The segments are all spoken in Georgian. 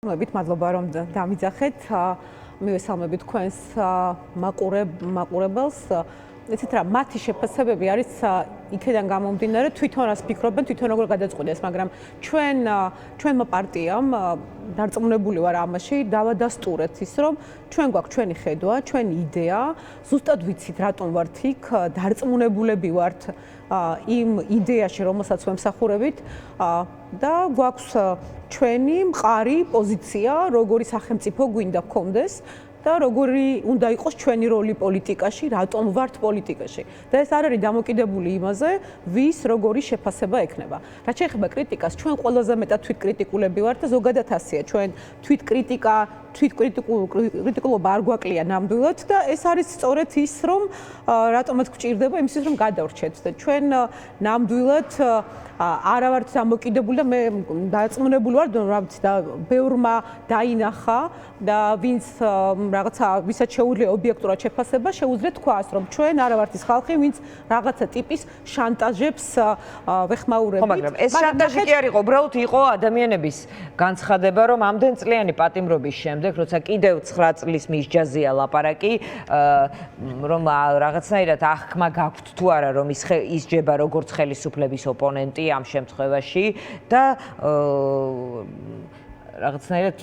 მადლობა რომ დამიძახეთ. მივესალმებით თქვენს მაყურებელს. იცით რა, მათი შეფასებები არის იქედან გამომდინარე, თვითონ რას ფიქრობენ, თვითონ როგორ გადაწყვეტეს, მაგრამ ჩვენმა პარტიამ დარწმუნებული ვარ ამაში, დავადასტურეთ ის, რომ ჩვენ გვაქვს ჩვენი ხედვა, ჩვენი იდეა, ზუსტად ვიცით რატომ ვართ იქ, დარწმუნებულები ვართ იმ იდეაში, რომელსაც ვემსახურებით და გვაქვს ჩვენი მყარი პოზიცია, როგორი სახელმწიფო გვინდა გქონდეს და როგორი უნდა იყოს ჩვენი როლი პოლიტიკაში, რატომ ვართ პოლიტიკაში. და ეს არ არის დამოკიდებული იმაზე, ვის როგორი შეფასება ექნება. რაც შეეხება კრიტიკას, ჩვენ ყველაზე მეტად თვითკრიტიკულები ვართ და ზოგადად ასეა. ჩვენ თვითკრიტიკულობა არ გვაკლია ნამდვილად და ეს არის სწორედ ის, რომ რატომაც გვჭირდება იმისთვის, რომ გადავრჩეთ და ჩვენ ნამდვილად არა ვართ დამოკიდებული და მე დარწმუნებული ვარ, რომ რა ვიცი და ბევრმა დაინახა და ვინც რაღაცა ვისაც შეუძლია ობიექტურად შეფასება, შეუძლია თქვას, რომ ჩვენ არა ვართ ის ხალხი, ვინც რაღაცა ტიპის შანტაჟებს ვეხმაურებით. მაგრამ ეს შანტაჟი კი არ იყო, უბრალოდ იყო ადამიანების განცხადება, რომ ამდენ წლიანი პატიმრობის შემდეგ, როცა კიდევ 9 წლის მისჯაზია ლაპარაკი, რომ რაღაცნაირად აღქმა გაქვთ თუ არა, რომ ისჯება როგორც ხელისუფლების ოპონენტი ამ შემთხვევაში და რაღაცნაირად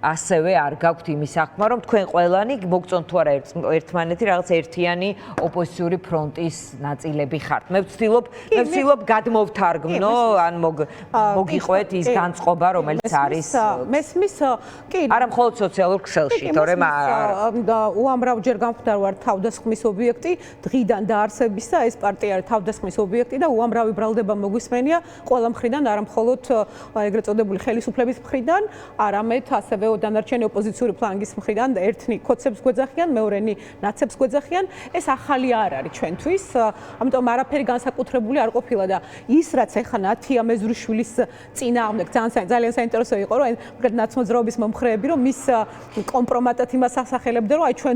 ასევე არ გაქვთ იმის აღქმა, რომ თქვენ ყველანი მოგწონთ თუ არა ერთმანეთი რაღაც ერთიანი ოპოზიციური ფრონტის ნაწილები ხართ. მე ვცდილობ გადმოვთარგმნო, ან მოგიყვეთ ის განწყობა, რომელიც არის მესმის, კი, არა მხოლოდ სოციალურ ქსელში, თორემ უამრავჯერ გამხდარ თავდასხმის ობიექტი, დღიდან დაარსების და ეს პარტია არის თავდასხმის ობიექტი და უამრავი ბრალდება მოგვისმენია ყველა მხრიდან, არა მხოლოდ ეგრეთ წოდებული ხელისუფლების მხრიდან, არამედ ასევე დანარჩენი ოპოზიციური ფლანგის მხრიდან ერთნი კოცებს გვეძახიან, მეორენი ნაცებს გვეძახიან. ეს ახალი არ არის ჩვენთვის, ამიტომ არაფერი განსაკუთრებული არ ყოფილა და ის რაც ეხლა ნათია მეზრიშვილის წინააღმდეგ ძალიან საინტერესო იყო, რომ ნაცმოძრაობის მომხრეები, რომ მის კომპრომატად იმას ასახელებდა, რომ აი ჩვენ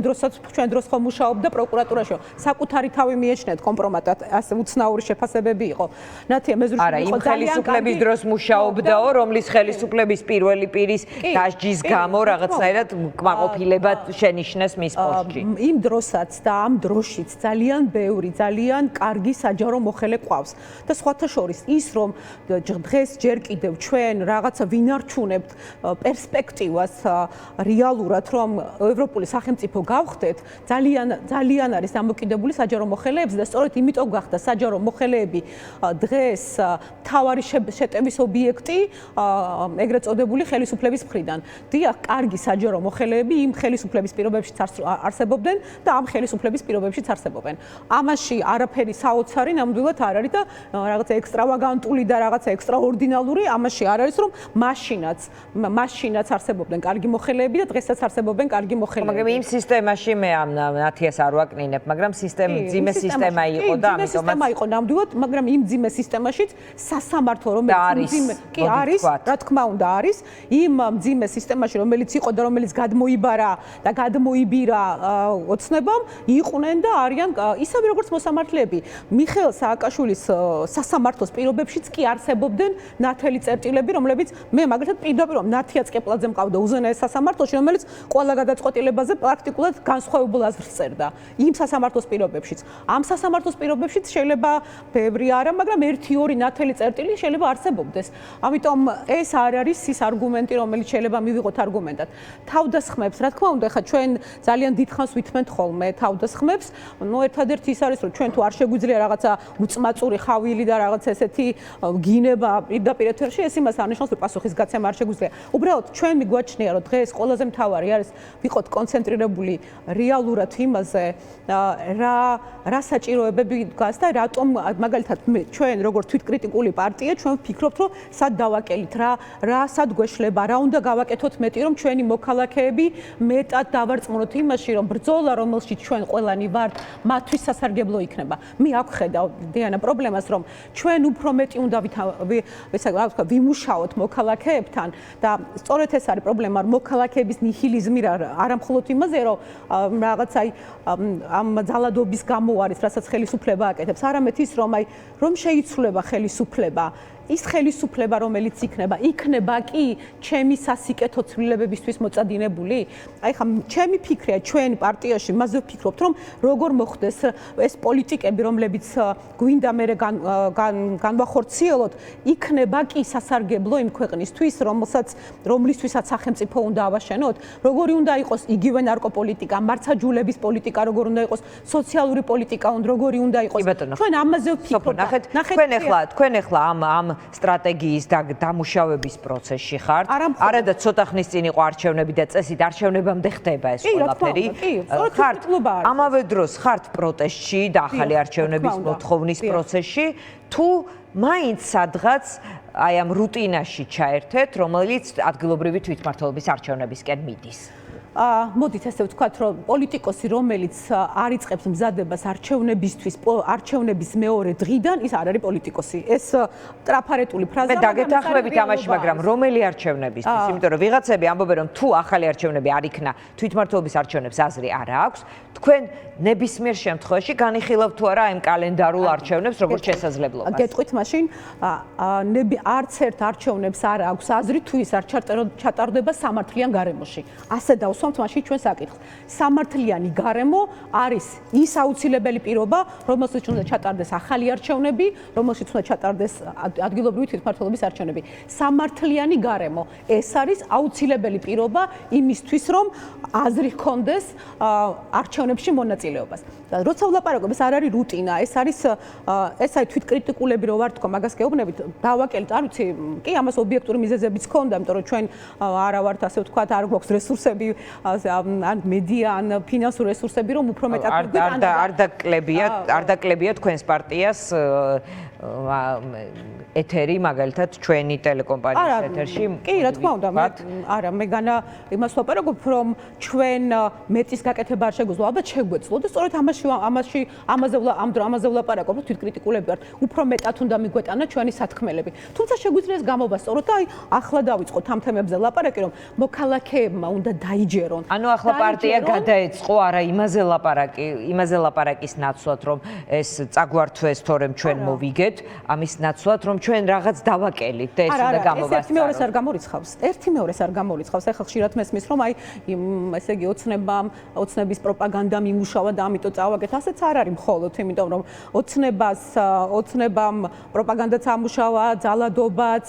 დროს ხომ მუშაობდა პროკურატურაში, საკუთარი თავი მიეჩნიათ კომპრომატად, ასე უცნაური შეფასებები იყო. ნათია მეზრიშვილი იყო ხელისუფლების დროს მუშაობდაო, რომლის ხელისუფლების პირველი პირის დასჯის გამო რაღაცნაირად კმაყოფილებად შენიშნეს მის პოსტში. იმ დროსაც და ამ დროშიც ძალიან ბევრი, ძალიან კარგი საჯარო მოხელე ყავს. და სხვათა შორის ის, რომ დღეს ჯერ კიდევ ჩვენ რაღაცა ვინარჩუნებთ პერსპექტივას რეალურად, რომ ევროპული სახელმწიფო გავხდეთ, ძალიან არის დამოკიდებული საჯარო მოხელეებზე და სწორედ იმიტომ გახდა საჯარო მოხელეები დღეს მთავარი შეტევის ობიექტი ეგრეთ წოდებული ხელისუფლების მხრიდან. დიახ, კარგი საჯარო მოხელეები იმ ხელისუფლების პირობებშიც არსებობდნენ და ამ ხელისუფლების პირობებშიც არსებობენ. ამაში არაფერი საოცარი ნამდვილად არ არის და რაღაცა ექსტრავაგანტული და რაღაცა ექსტრაორდინალური ამაში არ არის, რომ მაშინაც არსებობდნენ კარგი მოხელეები და დღესაც არსებობენ კარგი მოხელეები. მაგრამ იმ სისტემაში მე ამ ნათიას არ ვაკნინებ, მაგრამ მძიმე სისტემა იყო და ამიტომაც სისტემა იყო ნამდვილად, მაგრამ იმ მძიმე სისტემაშიც სასამართლო რომელიც კი არის, რა თქმა უნდა არის, იმ მძიმე სისტემაში რომელიც იყო და რომელიც გადმოიბარა და გადმოიბირა ოცნებამ, იყვნენ და არიან ისევე როგორც მოსამართლეები. მიხეილ სააკაშვილის სასამართლოს პირობებშიც კი არსებობდნენ ნათელი წერტილები, რომლებიც მე მაგალითად პირდაპირ ნათია წკეპლაძე მყავდა უზენაეს სასამართლოში, რომელიც ყველა გადაწყვეტილებაზე პრაქტიკულად განსხვავებულ აზრს წერდა. იმ სასამართლოს პირობებშიც. ამ სასამართლოს პირობებშიც შეიძლება ბევრი არა, მაგრამ 1-2 ნათელი წერტილი შეიძლება არსებობდეს. ამიტომ ეს არ არის ის არგუმენტი, რომელიც შეიძლება მივიღოთ არგუმენტად. თავდასხმებს, რა თქმა უნდა, ხა ჩვენ ძალიან დიდხანს ვითმენთ ხოლმე თავდასხმებს. ერთადერთი ის არის, რომ ჩვენ თუ არ შეგვიძლია რაღაცა უწმაწური ხავილი და რაღაცა ესეთი გინება პირდაპირ ეთერში, ეს იმას არნიშნავს, რომ პასუხისგაცემა არ შეგვიძლია. უბრალოდ ჩვენ მიგვაჩნია, რომ დღეს ყველაზე მთავარი არის ვიყოთ კონცენტრირებული რეალურად იმაზე, რა საჭიროებები დგას და რატომ მაგალითად ჩვენ როგორც თვითკრიტიკული პარტია, ჩვენ ვფიქრობთ, რომ სად დავაკელით, რა სად გვეშლება, რა უნდა გავაკეთოთ მეტი, რომ ჩვენი მოქალაქეები მეტად დავარწმუნოთ იმაში, რომ ბრძოლა, რომელშიც ჩვენ ყველანი ვართ, მათთვის სასარგებლო იქნება. მე აქ ხედავ დიანა პრობლემას, რომ ჩვენ უფრო მეტი უნდა ვიმუშაოთ მოქალაქეებთან და სწორედ ეს არის პრობლემა, რომ მოქალაქეების ნიჰილიზმი არა მხოლოდ იმაზე, რომ რაღაცა ამ ძალადობის გამო არის, რასაც ხელისუფლება აკეთებს, არამედ ის, რომ შეიცვლება ხელისუფლება ის ხელისუფლება, რომელიც იქნება კი ჩემი სასიკეთო ცვლილებებისთვის მოწადინებული? აი ხა ჩემი ფიქრია, ჩვენ პარტიაში მასზე ვფიქრობთ, რომ როგორ მოხდეს ეს პოლიტიკები, რომლებიც გვინდა მე განვახორციელოთ, იქნება კი სასარგებლო იმ ქვეყნისთვის, რომლისთვისაც სახელმწიფო უნდა ავაშენოთ, როგორი უნდა იყოს იგივე ნარკოპოლიტიკა, მარცაჯულების პოლიტიკა, როგორ უნდა იყოს სოციალური პოლიტიკა, როგორი უნდა იყოს. ჩვენ ამაზე ვფიქრობთ. თქვენ ახლა ამ სტრატეგიის დამუშავების პროცესში ხართ. არა და ცოტა ხნის წინ იყო არჩევნები და წესით არჩევნებამდე ხდება ეს ყველაფერი. ხართ ამავე დროს ხართ პროტესტში და ახალი არჩევნების მოთხოვნის პროცესში თუ მაინც სადღაც აი ამ რუტინაში ჩაერთეთ, რომელიც ადგილობრივი თვითმმართველობის არჩევნებისკენ მიდის. მოდით ესე ვთქვათ, რომ პოლიტიკოსი, რომელიც არ იწყებს მზადებას არჩევნებისთვის, არჩევნების მეორე დღიდან, ის არ არის პოლიტიკოსი. ეს ტრაფარეტული ფრაზაა. მე დაგეთანხმებით ამაში, მაგრამ რომელი არჩევნებისთვის? იმიტომ რომ ვიღაცები ამბობენ, რომ თუ ახალი არჩევნები არ იქნა, თვითმმართველობის არჩევნებს აზრი არ აქვს, თქვენ ნებისმიერ შემთხვევაში განიხილავთ თუ არა იმ კალენდარულ არჩევნებს, როგორც შესაძლებლობას. გეტყვით მაშინ, არც ერთ არჩევნებს არ აქვს აზრი, თუ ის არ ჩატარდება სამართლიან გარემოში. ასე დავსვამთ მაშინ ჩვენ საკითხს. სამართლიანი გარემო არის ის აუცილებელი პირობა, რომელშიც უნდა ჩატარდეს ახალი არჩევნები, რომელშიც უნდა ჩატარდეს ადგილობრივი თვითმმართველობის არჩევნები. სამართლიანი გარემო ეს არის აუცილებელი პირობა იმისთვის, რომ აზრი ჰქონდეს არჩევნებში მონაწილეობას. და როცა ვლაპარაკობ, ეს არ არის რუტინა, ეს არის თვითკრიტიკულები რო ვარ თქო, მაგას გეუბნებით, დავაკელით, არ ვიცი, კი ამას ობიექტური მიზეზებიც ჰქონდა, იმიტომ რომ ჩვენ არა ვართ ასე ვთქვათ, არ გვაქვს რესურსები, ან მედია, ან ფინანსური რესურსები, რომ უფრო მეტად არ დაკლებია თქვენს პარტიას ეთერი, მაგალითად ჩვენი ტელეკომპანიის ეთერში. კი, რა თქმა უნდა, არა, მე განა იმას ვაპარაკობ, რომ ჩვენ მეტის გაკეთება არ შეგვეძლო, ალბათ შეგვეძლო და სწორედ ამაზე ვლაპარაკობ, რომ თვითკრიტიკულები ვართ, უფრო მეტად უნდა მიგვეტანა ჩვენი სათქმელები. თუმცა შეგვიძლია ეს გამოვასწოროთ და აი ახლა დავიწყოთ ამ თემებზე ლაპარაკი, რომ მოქალაქეებმა უნდა დაიჯერონ. ანუ ახლა პარტია გადაეწყო არა იმაზე ლაპარაკის ნაცვლად, რომ ეს წაგვართვეს, თორემ ჩვენ მოვიგეთ, ამის ნაცვლად, რომ ჩვენ რაღაც დავაკელით და ეს უნდა გამოვასწოროთ. ერთი მეორეს არ გამორიცხავს. ერთი მეორეს არ გამორიცხავს. ახლა ხშირად მესმის, რომ აი ესე იგი ოცნების პროპაგანდამ იმუშავა და ამიტომ წავაგეთ. ასეც არ არის მხოლოდ, იმიტომ რომ ოცნებამ პროპაგანდაც ამუშავა, ძალადობაც,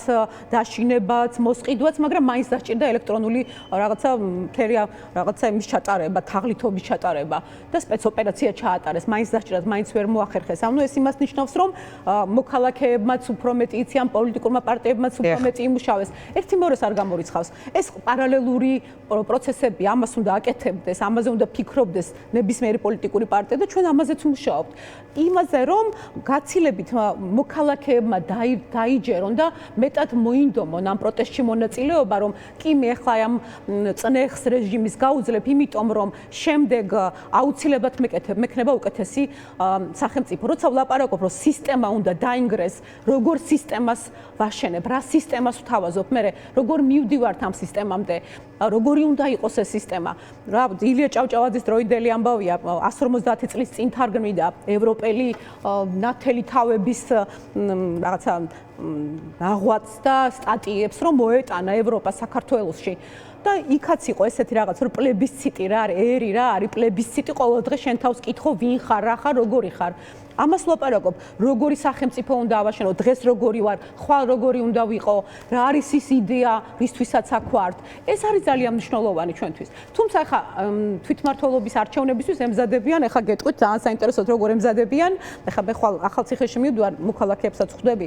დაშინებაც, მოსყიდვაც, მაგრამ მაინც დასჭირდა ელექტრონული რაღაცა იმის ჩატარება, თაღლითობის ჩატარება და სპეცოპერაცია ჩაატარეს. მაინც დასჭირდა, მაინც ვერ მოახერხეს. ანუ ეს იმას ნიშნავს, რომ მოქალაქეებმაც უფრო მეტი იციან, პოლიტიკურმა პარტიებმაც უფრო მეტი იმუშავეს. ერთი მეორეს არ გამორიცხავს. ეს პარალელური პროცესები, ამას უნდა აკეთებდეს, ამაზე უნდა ფიქრობდეს ნებისმიერი პოლიტიკური პარტია და ჩვენ ამაზეც ვმუშაობთ. იმაზე, რომ გაცილებით მოქალაქეებმა დაიჯერონ და მეტად მოინდომონ ამ პროტესტში მონაწილეობა, რომ კი მე ახლა ამ წნეხს რეჟიმის გაუძლებ, იმიტომ რომ შემდეგ აუცილებლად მექნება უკეთესი სახელმწიფო. როცა ვლაპარაკობ, რომ სისტემა უნდა დაინგრეს, როგორ სისტემას ვაშენებ, რა სისტემას ვთავაზობ, მე როგორ მივდივართ ამ სისტემამდე, როგორი უნდა იყოს ეს სისტემა. რა ილია ჭავჭავაძის დროიდელი ამბავია 150 წლის წინ თარგმნიდა ევროპელი ნათელი თავების რაღაცა ნაღვაწ და სტატიებს, რომ მოეტანა ევროპა საქართველოში. და იქაც იყო ესეთი რაღაც, რომ პლებისციტი რა არის, ერი რა არის პლებისციტი, ყოველ დღე შენ თავს კითხო, ვინ ხარ, რა ხარ, როგორი ხარ. ამას ვლაპარაკობ, როგორი სახელმწიფო უნდა ავაშენო, დღეს როგორი ვარ, ხვალ როგორი უნდა ვიყო, რა არის ის იდეა, რისთვისაც აქ ვართ. ეს არის ძალიან მნიშვნელოვანი ჩვენთვის. თუმცა ახლა თვითმმართველობის არჩევნებისთვის ემზადებიან, ახლა გეტყვით, ძალიან საინტერესოდ როგორ ემზადებიან. ახლა მე ხვალ ახალციხეში მივდივარ, მოქალაქეებსაც ხვდები.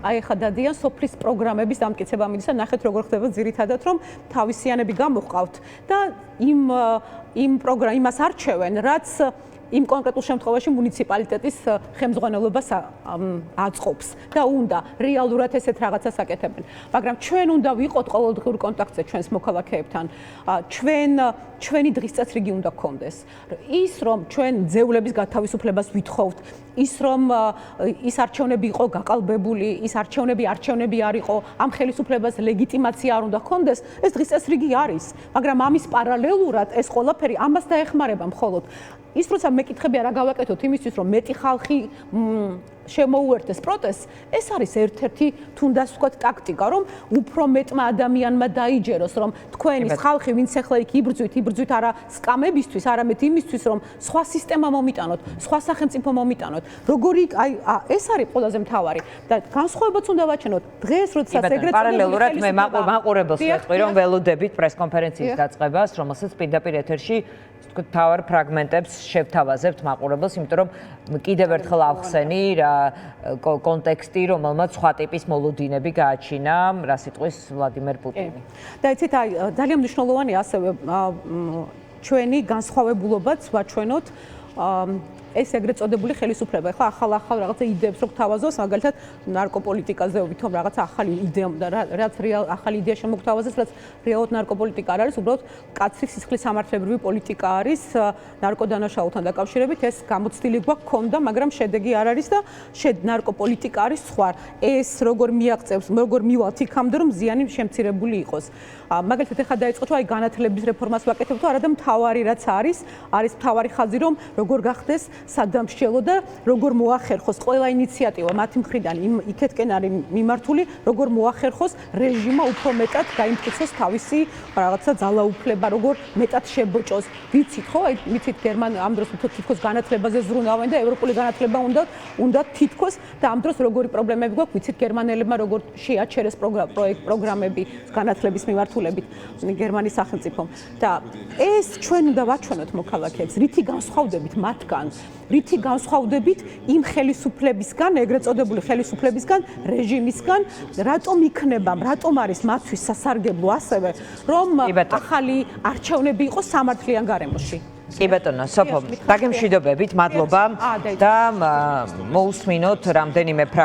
აი ახლა დადიან სოფლის პროგრამების დამტკიცება მიდის და ნახეთ როგორ ხდება ძირითადად, რომ თავისიანები გამოჰყავთ და იმ იმას არჩევენ, რაც იმ კონკრეტულ შემთხვევაში მუნიციპალიტეტის ხელმძღვანელობას აწყობს და უნდა რეალურად ესეთ რაღაცას აკეთებენ. მაგრამ ჩვენ უნდა ვიყოთ ყოველდღიურ კონტაქტზე ჩვენს მოქალაქეებთან. ჩვენი დღის წესრიგი უნდა გქონდეს. ის რომ ჩვენ ძევლების გათავისუფლებას ვითხოვთ, ის რომ ის არჩევნები იყო გაყალბებული, ის არჩევნები არ იყო, ამ ხელისუფლებას ლეგიტიმაცია არ უნდა გქონდეს, ეს დღის წესრიგი არის. მაგრამ ამის პარალელურად ეს ყველაფერი ამას დაეხმარება მხოლოდ. ის როცა მეკითხებია რა გავაკეთოთ იმისთვის რომ მეტი ხალხი შემოუერთდეს პროტესტს, ეს არის ერთ-ერთი თუნდაც ვთქვათ ტაქტიკა, რომ უფრო მეტმა ადამიანმა დაიჯეროს, რომ თქვენი ხალხი, ვინც ახლა იქ იბრძვით არა სკამებისთვის, არამედ იმისთვის, რომ სხვა სისტემა მომიტანოთ, სხვა სახელმწიფო მომიტანოთ. როგორი აი ეს არის ყველაზე მთავარი და განსხვავებაც უნდა ვაჩვენოთ. დღეს როდესაც ეგრეთ პარალელურად მე მაყურებელს ვეთყვი, რომ ველოდებით პრესკონფერენციის დაწყებას, რომელსაც პირდაპირ ეთერში თქვა თავარ ფრაგმენტებს შევთავაზებთ მაყურებელს, იმიტომ რომ კიდევ ერთხელ ავხსენი რა კონტექსტი, რომელმაც სხვა ტიპის მოლოდინები გააჩინა, რა სიტყვის ვლადიმერ პუტინი. და იცით, აი ძალიან მნიშვნელოვანია ასევე ჩვენი განსხვავებულობაც ვაჩვენოთ ეს ეგრეთ წოდებული ხელისუფლება. ეხლა ახალ რაღაცა იდეებს რო გთავაზოს, მაგალითად ნარკოპოლიტიკაზე ვითომ რაღაცა ახალი იდეა და რაც ახალი იდეა შემოგთავაზეს, რაც რეალურად ნარკოპოლიტიკა არ არის, უბრალოდ კაცრი სისხლის სამართლებრივი პოლიტიკა არის ნარკოდანაშაულთან დაკავშირებით. ეს გამოცდილი გვაქვს, მაგრამ შედეგი არ არის და ნარკოპოლიტიკა არის სხვა. ეს როგორ მიაღწევს, როგორ მივალთ იქამდე, რომ ზიანი შემცირებული იყოს. მაგალითად ეხლა დაიწყო თუ აი განათლების რეფორმას ვაკეთებ თუ არა და მთავარი რაც არის მთავარი ხაზი, რომ როგორ გახდეს სადამსჯელო და როგორ მოახერხოს ყველა ინიციატივა მათი მხრიდან იქეთკენ არის მიმართული, როგორ მოახერხოს რეჟიმმა უფრო მეტად გაიმტკიცოს თავისი რაღაცა ძალაუფლება, როგორ მეტად შებოჭოს. ვიცით ხო, აი ვიცით ამ დროს თითქოს განათლებაზე ზრუნავენ და ევროპული განათლება უნდა თითქოს და ამ დროს როგორი პრობლემები გვაქვს, ვიცით გერმანელებმა როგორ შეაჩერეს პროგრამები განათლების მიმართულებით გერმანიის სახელმწიფომ. და ეს ჩვენ უნდა ვაჩვენოთ მოქალაქეებს, რითი განსხვავდებით მათგან. რითი განსხვავდებით იმ ხელისუფლებისგან, ეგრეთ წოდებული ხელისუფლებისგან, რეჟიმისგან, რატომ არის მათთვის სასარგებლო ასევე, რომ ახალი არჩევნები იყოს სამართლიან გარემოში. კი ბატონო, სოფო, დაგემშვიდობებით, მადლობა და მოусმინოთ რამდენიმე ფრაგმენტი